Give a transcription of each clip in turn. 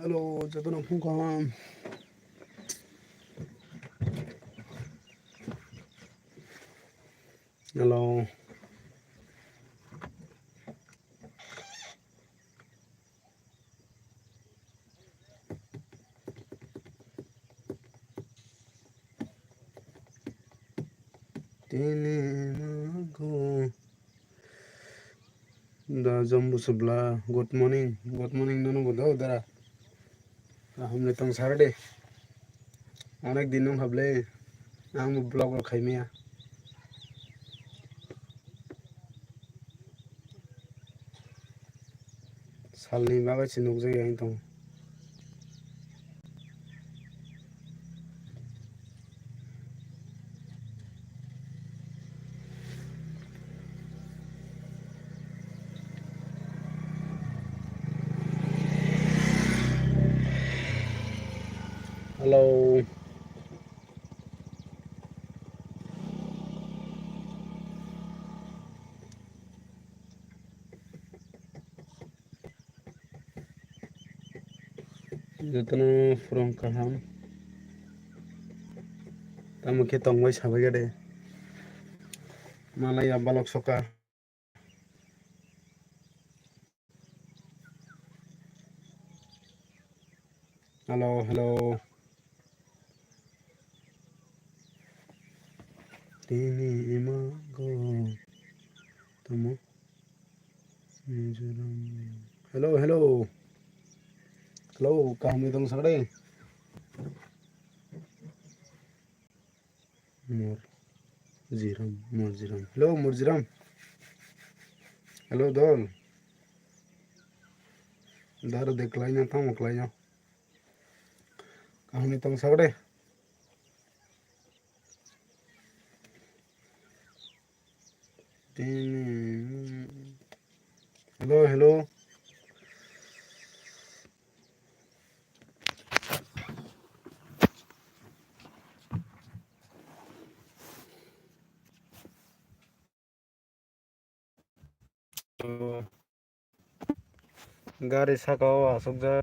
Hello, Jotono Fung. Hello. Da Jambu Subla. Good morning. Good morning. No, no, Dara. हमने तंग सारडे अनेक दिनों हाबले आं ब्लॉग खाइमिया सालनि माबायदि नुजायो आं दं हेलो जतनो फ्रम कहम तामुखे तंगबाय साबायगदे मालाया बालक सका हेलो हेलो तिमी इमागो तमु हेलो हेलो हेलो कहमी दं सागडे मुरजिराम हेलो मुरजिराम हेलो दल दार देखलाई ना था मुकलाई ना कहमी दं सागडे हेलो हेलो गारि साखाव आसुकजा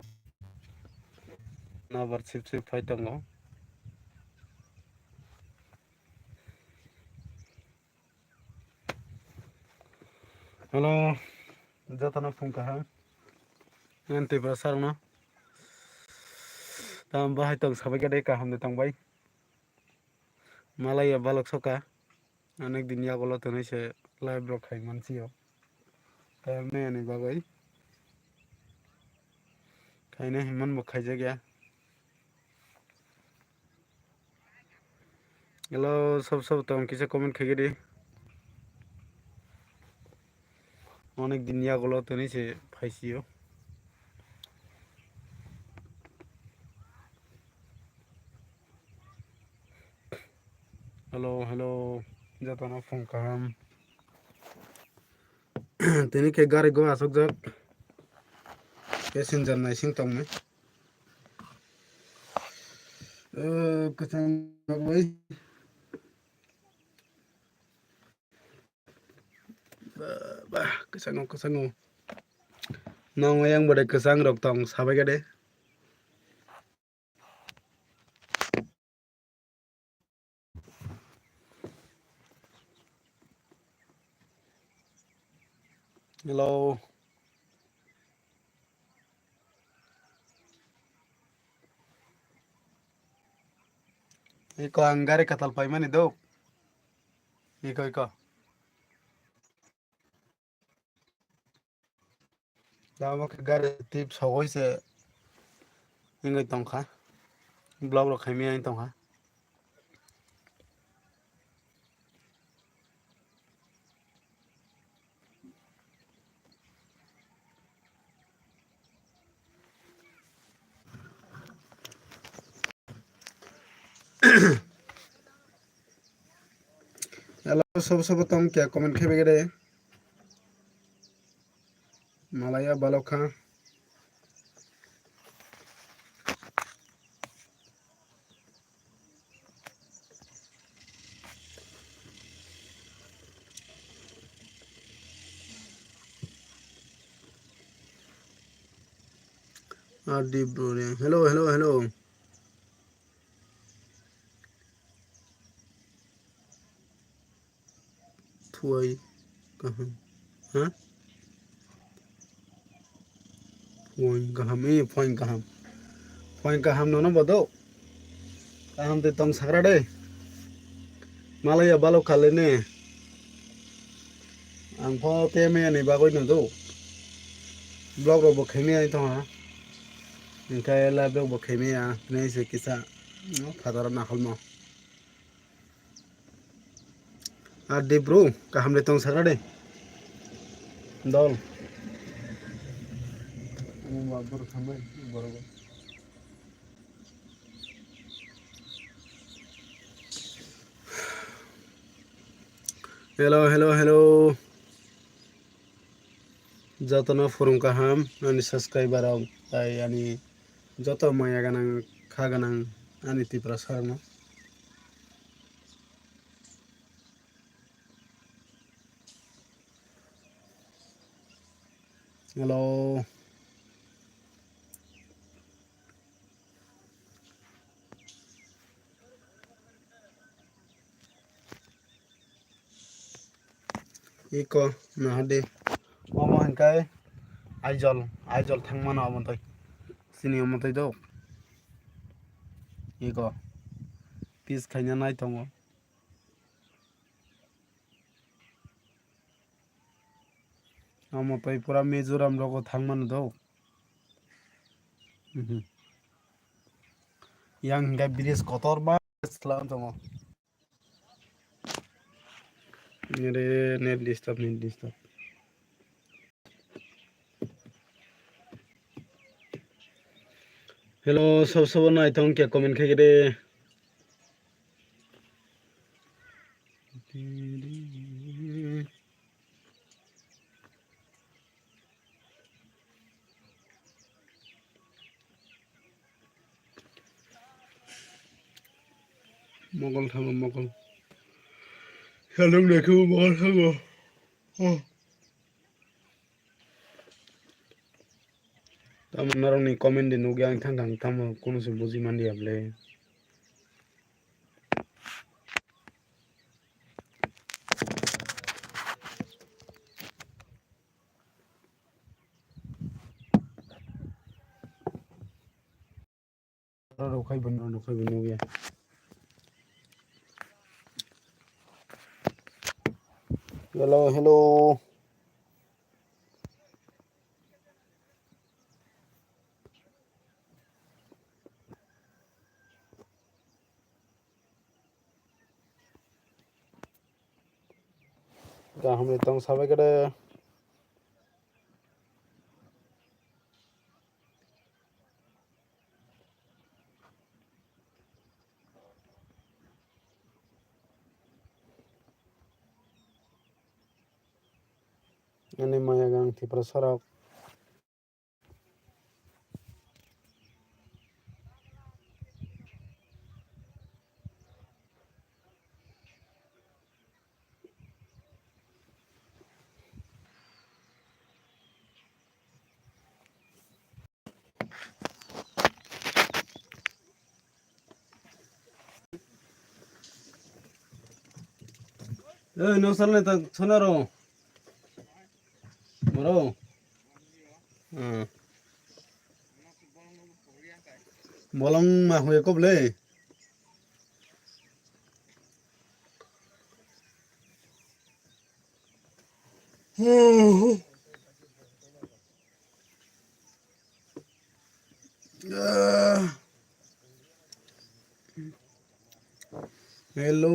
नाबार सिप फाइट दङ hello जतनो फुंकाहा Tripurasa Rongno tam bahai tong sabai gade kaham tangbai malaya balok soka अनेक दिन यागोला तो नहीं से लाइव ब्लॉग खाई मनसी हो टाइम नहीं आने बागई खाई नहीं मन मुखाई जा गया हेलो सब तो हम किसे कमेंट खाई गए अनेक दिन यागोला तो नहीं से फाइसी हो हेलो हेलो जतनो फोन काम तेनी के गारे गो आसक जक पैसेंजर नाइसिंग तंग में कसम भाई kesango nong yang bade kesang rok tong sabai gade hello iko anggare katal pai mani do iko दामा के गारे टिप सगोई से इंगै तंखा ब्लॉग रो खाइमी आइन तंखा हेलो सब तुम क्या कमेंट खेबे गरे मालाया बालखा Adi bro. Hello, hello, hello. Thuai kaham. Huh? Point kaham. Point kaham. Point kaham no bodo. Kaham te tong sagrade. Malaya balo kalene. Ang pho te me ani bagoi no do. Blog ro bo khemi ai thong ha. Ingkai la blog bo khemi ya. Nei se kisa. No phadara nakal mo. Adi bro. Kaham le tong sagrade. Dol. Babur khamai borobar. Hello, hello, hello. Jotono forum kaham ani subscriber ay ani joto maya ganang kha ganang ani Tripurasa no. Hello. Iko nahade. Omo hangkai aijol thangmana omontai. Sini omontai do. Iko. Peace khanya nai tongo. Omontai pura Mizoram logo thangmana do. Yang hangkai bridge kotor ba slam tongo. Mere net disturb. Hello, सब नाई थों क्या comment खाई रे mogol thango mogol helong देखो mogol thango tam narong ni comment din ugi ang thang tam kono se buji mandi able rokai bun ugi hello hello ka hamre tong sabe kare ani maya gang Tripurasa rok no salne ta sonaro moro bolong ma hoye koble hello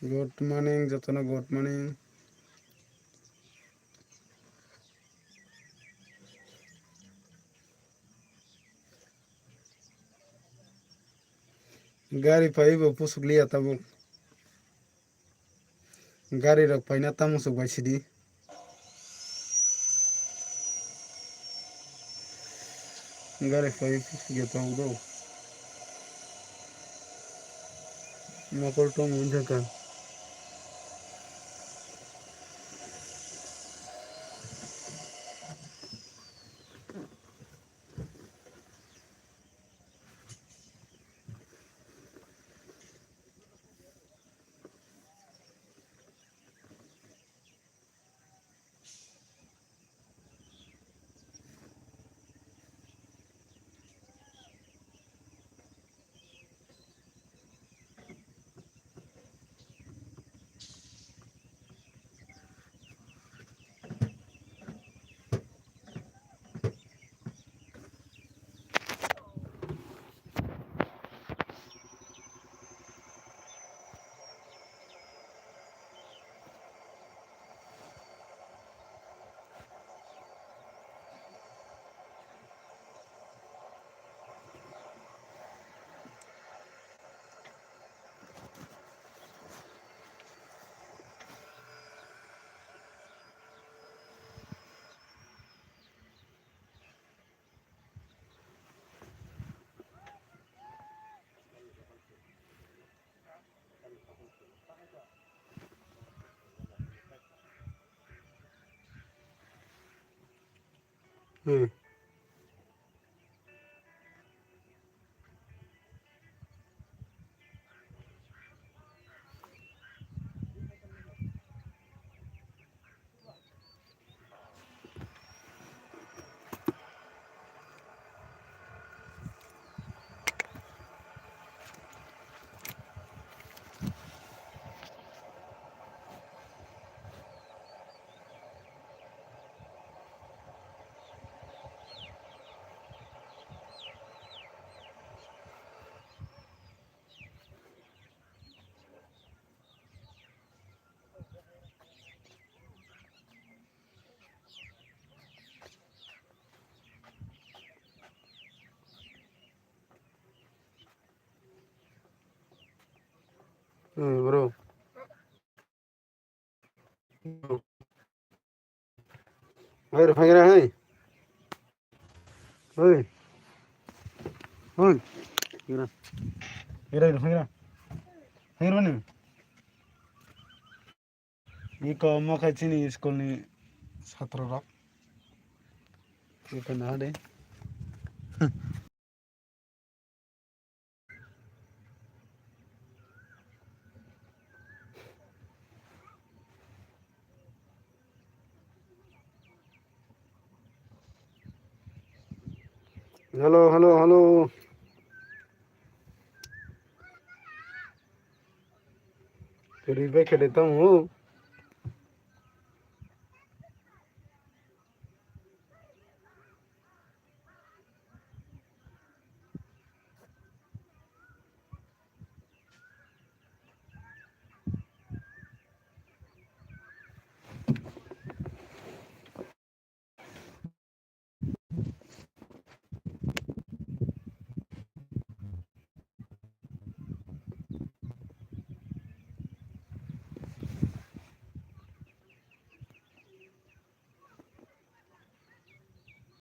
Good morning, Jotono. Good morning. Gari paibo pusuk liya tabuk. Gari rok paina tamusuk bai sidi. Gari pai pusuk ya tabuk do. Makol tong unjaka. Bro. Ayo panggil hai. Oi. Oi. Gila. Gila panggil. Panggil mana? Iko mau kayak sini sekolah ni satu rak. Iko nah deh. Halo, halo, halo. Terima kasih datang.